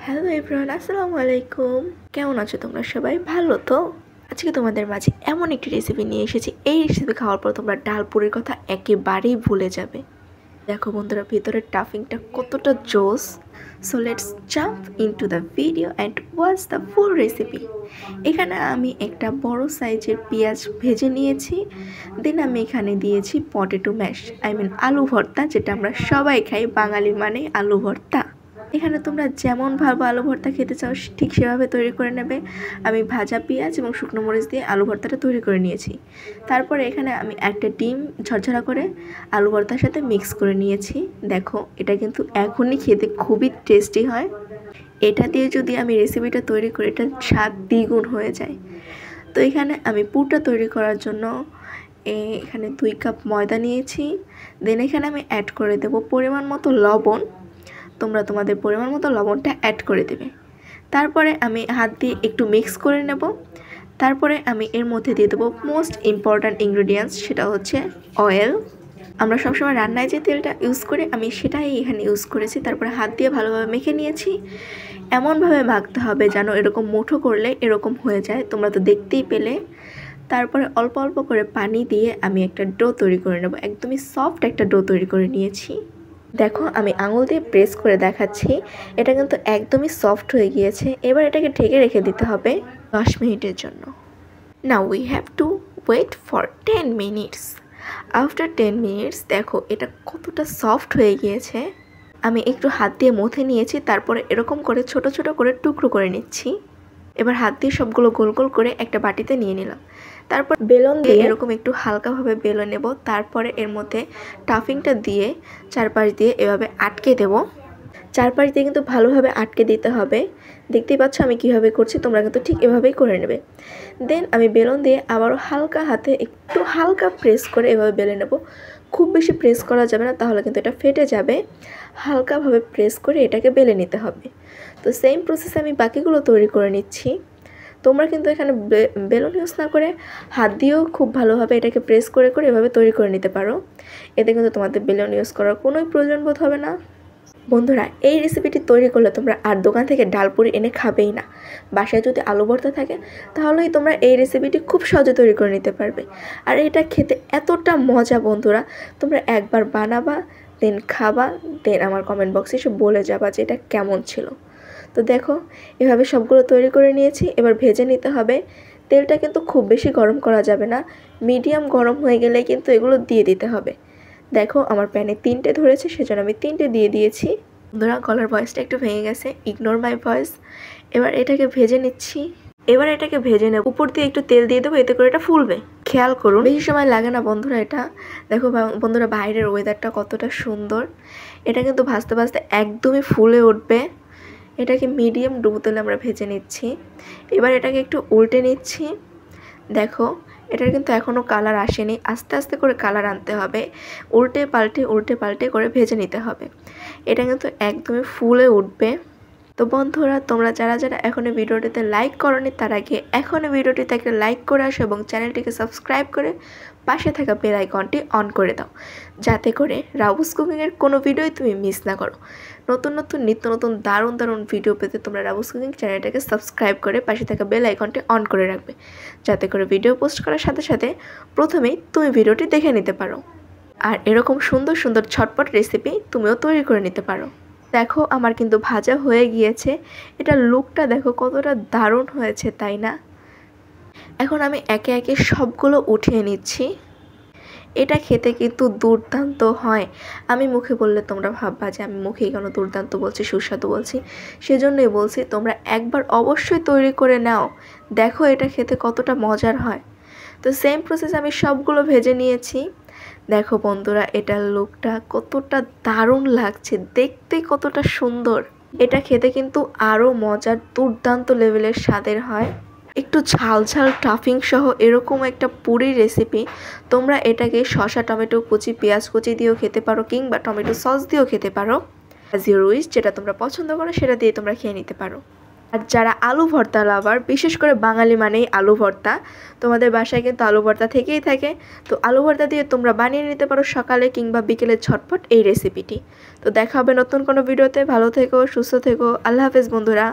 Hello everyone, আসসালামু আলাইকুম। কেমন আছো তোমরা সবাই? ভালো তো? আজকে তোমাদের মাঝে এমন একটি রেসিপি নিয়ে এসেছি, এই রেসিপি খাওয়ার পর তোমরা ডাল পুরির কথা একেবারেই ভুলে যাবে। দেখো বন্ধুরা, ভিতরের টাফিংটা কতটা জোস। So let's jump into the video and watch the full recipe. এখানে আমি একটা বড় সাইজের পেঁয়াজ ভেজে নিয়েছি। দেন আমি এখানে দিয়েছি পটেটো ম্যাশ, আলু ভর্তা, যেটা আমরা সবাই খাই, বাঙালি মানে আলু ভর্তা। এখানে তোমরা যেমন ভাবে আলু ভর্তা খেতে চাও ঠিক সেভাবে তৈরি করে নেবে। আমি ভাজা পেঁয়াজ এবং শুকনো মরিচ দিয়ে আলু ভর্তাটা তৈরি করে নিয়েছি। তারপরে এখানে আমি একটা ডিম ঝরঝরা করে আলু ভর্তার সাথে মিক্স করে নিয়েছি। দেখো, এটা কিন্তু এখনই খেতে খুবই টেস্টি হয়। এটা দিয়ে যদি আমি রেসিপিটা তৈরি করি, এটা স্বাদ দ্বিগুণ হয়ে যায়। তো এখানে আমি পুরটা তৈরি করার জন্য এখানে 2 কাপ ময়দা নিয়েছি। দেন এখানে আমি অ্যাড করে দেব পরিমাণ মতো লবণ। তোমরা তোমাদের পরিমাণ মতো লবণটা অ্যাড করে দেবে। তারপরে আমি হাত দিয়ে একটু মিক্স করে নেব। তারপরে আমি এর মধ্যে দিয়ে দেবো মোস্ট ইম্পর্ট্যান্ট ইনগ্রেডিয়েন্টস, সেটা হচ্ছে অয়েল। আমরা সবসময় রান্নায় যে তেলটা ইউজ করি, আমি সেটাই এখানে ইউজ করেছি। তারপরে হাত দিয়ে ভালোভাবে মেখে নিয়েছি। এমনভাবে মাখতে হবে যেন এরকম মুঠো করলে এরকম হয়ে যায়, তোমরা তো দেখতেই পেলে। তারপরে অল্প অল্প করে পানি দিয়ে আমি একটা ডো তৈরি করে নেব। একদমই সফট একটা ডো তৈরি করে নিয়েছি। দেখো, আমি আঙুল দিয়ে প্রেস করে দেখাচ্ছি, এটা কিন্তু একদমই সফট হয়ে গিয়েছে। এবার এটাকে ঢেকে রেখে দিতে হবে 10 মিনিটের জন্য। Now we have to wait for 10 minutes. After 10 minutes দেখো এটা কতটা সফট হয়ে গিয়েছে। আমি একটু হাত দিয়ে মথে নিয়েছি, তারপরে এরকম করে ছোট ছোট করে টুকরো করে নিচ্ছি। এবার হাত দিয়ে সবগুলো গোল গোল করে একটা বাটিতে নিয়ে নিলাম। তারপর বেলন দিয়ে এরকম একটু হালকাভাবে বেলে নেব। তারপরে এর মধ্যে টাফিংটা দিয়ে চারপাশ দিয়ে এভাবে আটকে দেব। চারপাশ দিয়ে কিন্তু ভালোভাবে আটকে দিতে হবে। দেখতেই পাচ্ছ আমি কীভাবে করছি, তোমরা কিন্তু ঠিক এভাবেই করে নেবে। দেন আমি বেলন দিয়ে আবারও হালকা হাতে একটু হালকা প্রেস করে এভাবে বেলে নেব। খুব বেশি প্রেস করা যাবে না, তাহলে কিন্তু এটা ফেটে যাবে। হালকাভাবে প্রেস করে এটাকে বেলে নিতে হবে। তো সেম প্রসেসে আমি বাকিগুলো তৈরি করে নিচ্ছি। তোমরা কিন্তু এখানে বেলুন ইউজ না করে হাত দিয়েও খুব ভালোভাবে এটাকে প্রেস করে করে এভাবে তৈরি করে নিতে পারো। এতে কিন্তু তোমাদের বেলুন ইউজ করার কোনোই প্রয়োজন বোধ হবে না। বন্ধুরা, এই রেসিপিটি তৈরি করলে তোমরা আর দোকান থেকে ডাল পুরি এনে খাবেই না। বাসায় যদি আলু ভর্তা থাকে তাহলেই তোমরা এই রেসিপিটি খুব সহজে তৈরি করে নিতে পারবে। আর এটা খেতে এতটা মজা বন্ধুরা, তোমরা একবার বানাবা, দেন খাবা, দেন আমার কমেন্ট বক্সে এসে বলে যাবা যে এটা কেমন ছিল। তো দেখো, এভাবে সবগুলো তৈরি করে নিয়েছি। এবার ভেজে নিতে হবে। তেলটা কিন্তু খুব বেশি গরম করা যাবে না, মিডিয়াম গরম হয়ে গেলে কিন্তু এগুলো দিয়ে দিতে হবে। দেখো, আমার প্যানে 3টে ধরেছে, সেজন্য আমি 3টে দিয়ে দিয়েছি। বন্ধুরা, গলার ভয়েসটা একটু ভেঙে গেছে, ইগনোর মাই ভয়েস। এবার এটাকে ভেজে নিচ্ছি। এবার এটাকে ভেজে নেব। উপর দিয়ে একটু তেল দিয়ে দেবো, এতে করে এটা ফুলবে। খেয়াল করুন, বেশি সময় লাগে না বন্ধুরা। এটা দেখো বন্ধুরা, বাইরের ওয়েদারটা কতটা সুন্দর। এটা কিন্তু ভাজতে ভাজতে একদমই ফুলে উঠবে। এটাকে মিডিয়াম ডুবো তেলে আমরা ভেজে নিচ্ছি। এবার এটাকে একটু উল্টে নিচ্ছি। দেখো, এটার কিন্তু এখনও কালার আসেনি, আস্তে আস্তে করে কালার আনতে হবে। উল্টে পাল্টে করে ভেজে নিতে হবে। এটা কিন্তু একদমই ফুলে উঠবে। তো বন্ধুরা, তোমরা যারা যারা এখনও ভিডিওটিতে লাইক করোনি, তার আগে এখনও ভিডিওটিতে একটা লাইক করে আসো এবং চ্যানেলটিকে সাবস্ক্রাইব করে পাশে থাকা বেল আইকনটি অন করে দাও, যাতে করে রাবুস কুকিংয়ের কোনো ভিডিওই তুমি মিস না করো। নতুন নতুন নিত্য নতুন দারুণ দারুণ ভিডিও পেতে তোমরা রাবুস কুকিং চ্যানেলটাকে সাবস্ক্রাইব করে পাশে থাকা বেল আইকনটি অন করে রাখবে, যাতে করে ভিডিও পোস্ট করার সাথে সাথে প্রথমেই তুমি ভিডিওটি দেখে নিতে পারো। আর এরকম সুন্দর সুন্দর ঝটপট রেসিপি তুমিও তৈরি করে নিতে পারো। দেখো, আমার কিন্তু ভাজা হয়ে গিয়েছে। এটা লুকটা দেখো কতটা দারুণ হয়েছে, তাই না? এখন আমি একে একে সবগুলো উঠিয়ে নিচ্ছি। এটা খেতে কিন্তু দুর্দান্ত হয়। আমি মুখে বললে তোমরা ভাববা যে আমি মুখেই কেন দুর্দান্ত বলছি, সুস্বাদু বলছি। সেজন্যই বলছি, তোমরা একবার অবশ্যই তৈরি করে নাও, দেখো এটা খেতে কতটা মজার হয়। তো সেম প্রসেস আমি সবগুলো ভেজে নিয়েছি। দেখো বন্ধুরা, এটার লুকটা কতটা দারুণ লাগছে, দেখতে কতটা সুন্দর। এটা খেতে কিন্তু আরও মজার, দুর্দান্ত লেভেলের স্বাদের হয়। একটু ঝাল ঝাল টাফিং সহ এরকম একটা পুরি রেসিপি। তোমরা এটাকে শসা, টমেটো কুচি, পেঁয়াজ কুচি দিয়েও খেতে পারো, কিংবা টমেটো সস দিয়েও খেতে পারো। অ্যাজ ইউর উইশ, যেটা তোমরা পছন্দ করো সেটা দিয়ে তোমরা খেয়ে নিতে পারো। আর যারা আলু ভর্তা লাভার, বিশেষ করে বাঙালি মানেই আলু ভর্তা, তোমাদের বাসায় কিন্তু আলু ভর্তা থেকেই থাকে। তো আলু ভর্তা দিয়ে তোমরা বানিয়ে নিতে পারো সকালে কিংবা বিকেলে ঝটপট এই রেসিপিটি। তো দেখা হবে নতুন কোনো ভিডিওতে। ভালো থেকো, সুস্থ থেকো, আল্লাহ হাফেজ বন্ধুরা।